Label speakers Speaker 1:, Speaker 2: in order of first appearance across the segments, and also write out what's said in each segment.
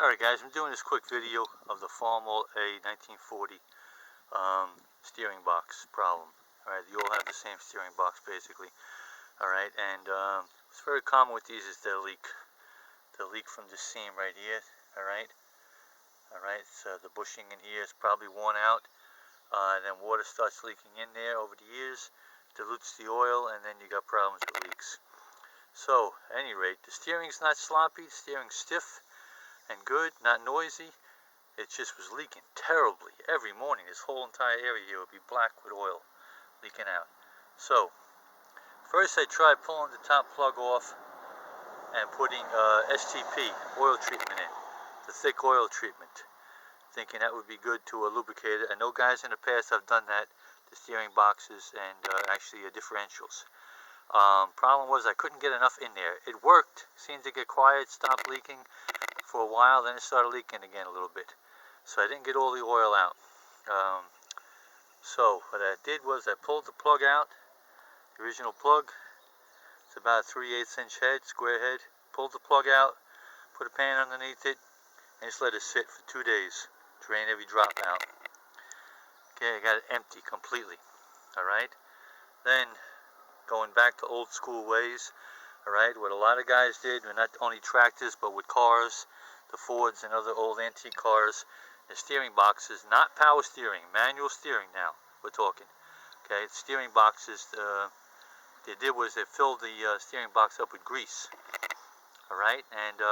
Speaker 1: Alright guys, I'm doing this quick video of the Farmall A 1940 steering box problem. Alright, you all have the same steering box basically. Alright, and it's very common with these is the leak. The leak from this seam right here. Alright, so the bushing in here is probably worn out. And then water starts leaking in there over the years, dilutes the oil, and then you got problems with leaks. So, at any rate, the steering's not sloppy, the steering's stiff and good, not noisy. It just was leaking terribly every morning. This whole entire area here would be black with oil leaking out. So first I tried pulling the top plug off and putting STP oil treatment in, the thick oil treatment, thinking that would be good to lubricate it. I know guys in the past have done that, the steering boxes and actually differentials. Problem was I couldn't get enough in there. It worked, seemed to get quiet, stopped leaking for a while, then it started leaking again a little bit. So I didn't get all the oil out. So what I did was I pulled the plug out, the original plug. It's about a 3/8 inch head, square head. Pulled the plug out, put a pan underneath it, and just let it sit for 2 days. Drain every drop out. Okay, I got it empty completely. Alright, then going back to old school ways. Alright, what a lot of guys did, and not only tractors but with cars, the Fords and other old antique cars, the steering boxes, not power steering, manual steering now we're talking. Okay, steering boxes, they did was they filled the steering box up with grease. Alright, and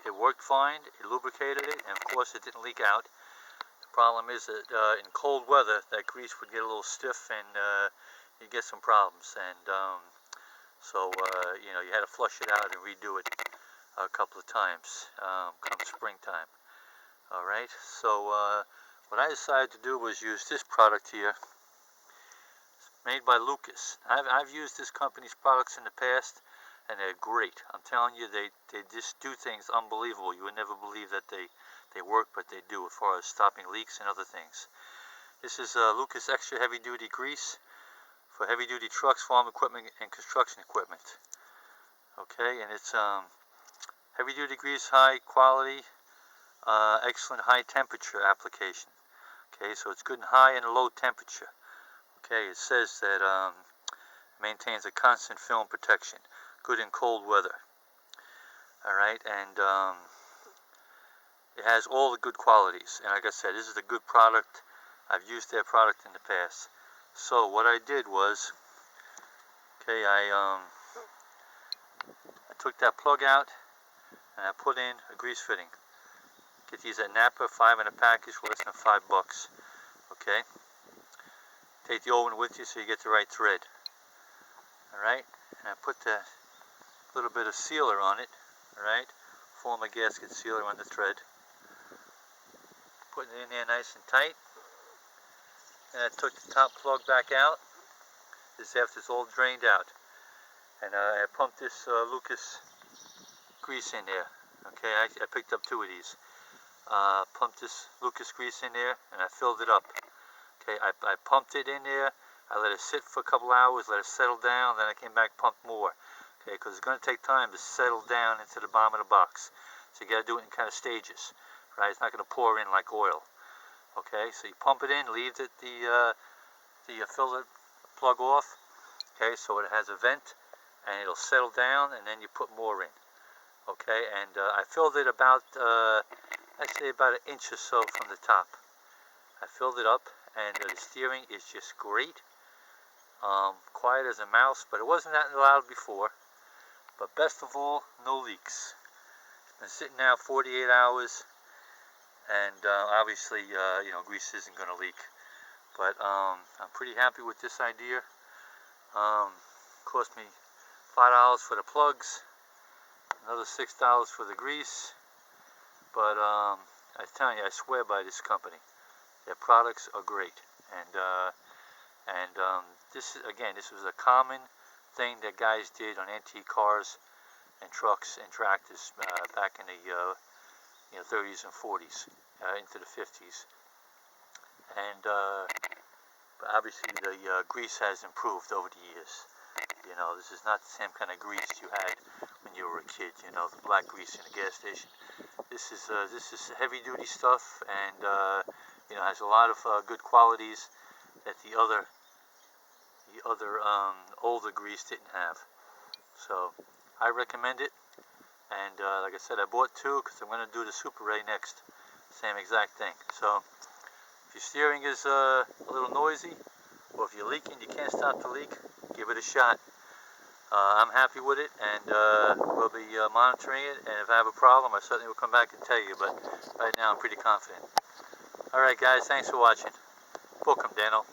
Speaker 1: it worked fine, it lubricated it, and of course it didn't leak out. The problem is that in cold weather that grease would get a little stiff and you get some problems, and so you know, you had to flush it out and redo it a couple of times come springtime. Alright, so what I decided to do was use this product here. It's made by Lucas. I've used this company's products in the past and they're great. I'm telling you, they just do things unbelievable. You would never believe that they work, but they do as far as stopping leaks and other things. This is Lucas Extra Heavy Duty Grease for heavy duty trucks, farm equipment, and construction equipment. Okay, and it's heavy duty grease, high quality, excellent high temperature application. Okay, so it's good in high and low temperature. Okay, it says that maintains a constant film protection, good in cold weather. Alright, and it has all the good qualities. And like I said, this is a good product. I've used their product in the past. So what I did was, okay, I took that plug out and I put in a grease fitting. Get these at Napa, 5 in a package for less than $5. Okay, take the old one with you so you get the right thread. Alright, and I put the little bit of sealer on it. Alright, form a gasket sealer on the thread. Putting it in there nice and tight. And I took the top plug back out. This is after it's all drained out. And I pumped this Lucas grease in there. Okay, I picked up 2 of these. Pumped this Lucas grease in there and I filled it up. Okay, I pumped it in there. I let it sit for a couple hours, let it settle down, then I came back, pumped more. Okay, because it's going to take time to settle down into the bottom of the box. So you got to do it in kind of stages. Right, it's not going to pour in like oil. Okay, so you pump it in, leave it, the filter plug off. Okay, so it has a vent and it'll settle down and then you put more in. Okay, and I filled it about, I'd say about 1 inch or so from the top. I filled it up and the steering is just great. Quiet as a mouse, but it wasn't that loud before. But best of all, no leaks. It's been sitting now 48 hours. And obviously, you know, grease isn't going to leak. But I'm pretty happy with this idea. Cost me $5 for the plugs, another $6 for the grease. But I'm telling you, I swear by this company. Their products are great. And this is, again, this was a common thing that guys did on antique cars and trucks and tractors back in the 30s and 40s into the 50s, and but obviously the grease has improved over the years. You know, this is not the same kind of grease you had when you were a kid. You know, the black grease in the gas station. This is heavy duty stuff, and you know, has a lot of good qualities that the other older grease didn't have. So I recommend it. And like I said, I bought two because I'm going to do the Super Ray next. Same exact thing. So if your steering is a little noisy, or if you're leaking, you can't stop the leak, give it a shot. I'm happy with it, and we'll be monitoring it, and if I have a problem, I certainly will come back and tell you, but right now I'm pretty confident. Alright guys, thanks for watching. Book 'em, Dano.